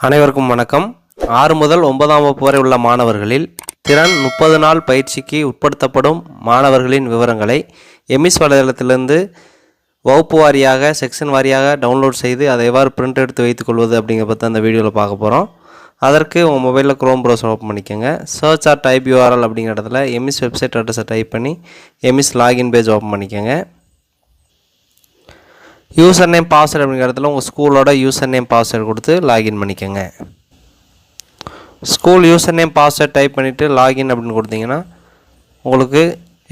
அனைவருக்கும் வணக்கம். 6 முதல் 9ஆம் வகுப்பு வரை உள்ள மாணவர்களில் திறன் 30 நாள் பயிற்சிக்கு உட்படுத்தப்படும் மாணவர்களின் விவரங்களை எம்இஸ் வலைதளத்திலிருந்து வகுப்பு வாரியாக செக்ஷன் வாரியாக டவுன்லோட் செய்து அதை எவ்வாறு பிரிண்ட் எடுத்து வைத்துக்கொள்வது அப்படிங்கிற பற்றி அந்த வீடியோவில் பார்க்க போகிறோம். அதற்கு உங்கள் மொபைலில் க்ரோம் ப்ரௌசர் ஓப்பன் பண்ணிக்கோங்க. சர்ச் ஆர் டைப் யூஆர்எல் அப்படிங்கிற இடத்துல எம்இஸ் வெப்சைட் அட்ரஸை டைப் பண்ணி எம்இஸ் லாகின் பேஜ் ஓப்பன் பண்ணிக்கோங்க. யூசர் நேம் பாஸ்வேர்டு அப்படிங்கிற இடத்துல உங்கள் ஸ்கூலோட யூசர் நேம் பாஸ்வேர்டு கொடுத்து லாகின் பண்ணிக்கோங்க. School user name password type பண்ணிவிட்டு லாகின் அப்படின்னு கொடுத்தீங்கன்னா உங்களுக்கு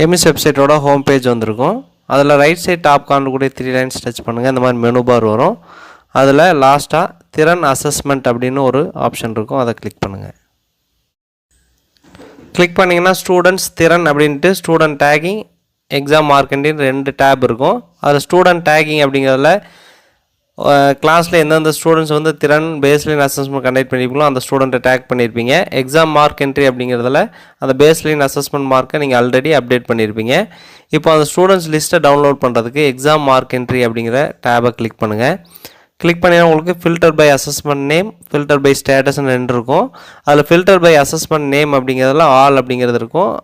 எம்இஸ் வெப்சைட்டோட ஹோம் பேஜ் வந்திருக்கும். அதில் ரைட் சைட் டாப் கார்னர் கூட 3 லைன்ஸ் டச் பண்ணுங்கள். இந்த மாதிரி மெனு பார் வரும். அதில் லாஸ்ட்டாக திறன் அசஸ்மெண்ட் அப்படின்னு ஒரு ஆப்ஷன் இருக்கும். அதை கிளிக் பண்ணுங்கள். கிளிக் பண்ணிங்கன்னா ஸ்டூடெண்ட்ஸ் திறன் அப்படின்ட்டு ஸ்டூடெண்ட் டேகிங் எக்ஸாம் மார்க்கெண்டின்னு 2 டேப் இருக்கும். அதில் ஸ்டூடெண்ட் டேகிங் அப்படிங்கிறதுல கிளாஸில் எந்தெந்த ஸ்டூடெண்ட்ஸ் வந்து திறன் பேஸ்லைன் அசஸ்மெண்ட் கண்டக்ட் பண்ணியிருப்பீங்களோ அந்த ஸ்டூடெண்ட்டை டேக் பண்ணியிருப்பீங்க. எக்ஸாம் மார்க் என்ட்ரி அப்படிங்கிறதுல அந்த பேஸ்லைன் அசஸ்மெண்ட் மார்க்கை நீங்கள் ஆல்ரெடி அப்டேட் பண்ணியிருப்பீங்க. இப்போ அந்த ஸ்டூடெண்ட்ஸ் லிஸ்ட்டை டவுன்லோட் பண்ணுறதுக்கு எக்ஸாம் மார்க் என்ட்ரி அப்படிங்கிற டேபை கிளிக் பண்ணுங்கள். கிளிக் பண்ணிங்கன்னா உங்களுக்கு filter by assessment name, filter by ஸ்டேட்டஸ்ன்னு 2 இருக்கும். அதில் ஃபில்டர் பை அசஸ்மெண்ட் நேம் அப்படிங்கிறதுல ஆல் அப்படிங்கிறது இருக்கும்.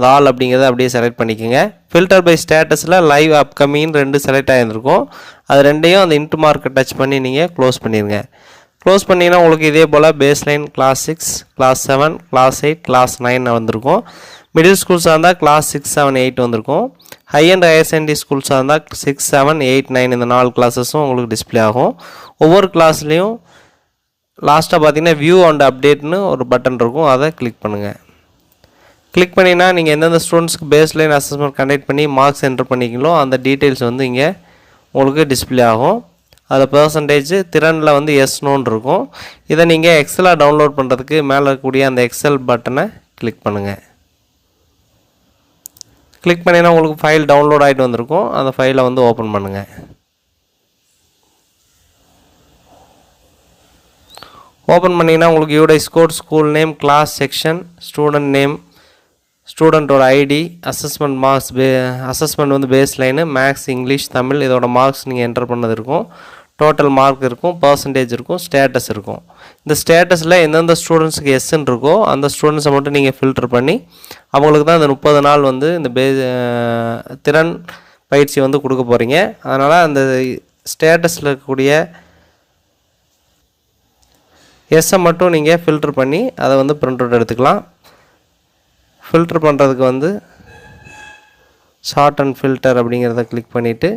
ஆல் அப்படிங்கிறத அப்படியே செலக்ட் பண்ணிக்கோங்க. ஃபில்டர் பை ஸ்டேட்டஸில் லைவ் அப்கமிங் 2 செலக்ட் ஆகியிருக்கும். அது 2ஐயும் அந்த இன்ட்டு மார்க்கை டச் பண்ணி நீங்கள் க்ளோஸ் பண்ணிடுங்க. க்ளோஸ் பண்ணிங்கன்னா உங்களுக்கு இதே போல் baseline class 6, class 7, class 8, class 9 வந்திருக்கும். மிடில் ஸ்கூல்ஸாக இருந்தால் கிளாஸ் 6, 7, 8 வந்திருக்கும். ஹை அண்ட் ஹையர் செகண்டரி ஸ்கூல்ஸாக இருந்தால் 6, 7, 8, 9 இந்த 4 கிளாஸஸும் உங்களுக்கு டிஸ்பிளே ஆகும். ஒவ்வொரு கிளாஸ்லேயும் லாஸ்ட்டாக பார்த்தீங்கன்னா வியூ அண்ட் அப்டேட்னு ஒரு பட்டன் இருக்கும். அதை கிளிக் பண்ணுங்கள். கிளிக் பண்ணிங்கன்னா நீங்கள் எந்தெந்த ஸ்டூடெண்ட்ஸ்க்கு பேஸ்லைன் அசஸ்மெண்ட் கண்டக்ட் பண்ணி மார்க்ஸ் என்ட்ரு பண்ணிங்களோ அந்த டீட்டெயில்ஸ் வந்து இங்கே உங்களுக்கு டிஸ்பிளே ஆகும். அதில் பெர்சன்டேஜ் திறனில் வந்து எஸ்னோன்னு இருக்கும். இதை நீங்கள் எக்ஸலாக டவுன்லோட் பண்ணுறதுக்கு மேலே இருக்கக்கூடிய அந்த எக்ஸல் பட்டனை கிளிக் பண்ணுங்கள். கிளிக் பண்ணிங்கன்னா உங்களுக்கு ஃபைல் டவுன்லோட் ஆகிட்டு வந்திருக்கும். அந்த ஃபைலை வந்து ஓப்பன் பண்ணுங்கள். ஓப்பன் பண்ணிங்கன்னா உங்களுக்கு UDISE code, school name, class, section, student name, ஸ்டூடெண்ட்டோட ஐடி, அசஸ்மெண்ட் மார்க்ஸ், அசஸ்மெண்ட் வந்து baseline, max, English, Tamil இதோட மார்க்ஸ் நீங்கள் என்டர் பண்ணது இருக்கும். டோட்டல் மார்க் இருக்கும், பர்சன்டேஜ் இருக்கும், ஸ்டேட்டஸ் இருக்கும். இந்த ஸ்டேட்டஸில் எந்தெந்த ஸ்டூடெண்ட்ஸுக்கு எஸ்ன்னு இருக்கோ அந்த ஸ்டூடெண்ட்ஸை மட்டும் நீங்கள் ஃபில்டர் பண்ணி அவங்களுக்கு தான் இந்த 30 நாள் வந்து இந்த திறன் பயிற்சி வந்து கொடுக்க போகிறீங்க. அதனால் அந்த ஸ்டேட்டஸில் இருக்கக்கூடிய எஸ்ஸை மட்டும் நீங்கள் ஃபில்டர் பண்ணி அதை வந்து பிரிண்ட் அவுட் எடுத்துக்கலாம். ஃபில்டர் பண்ணுறதுக்கு வந்து ஷார்ட் அண்ட் ஃபில்டர் அப்படிங்கிறத கிளிக் பண்ணிவிட்டு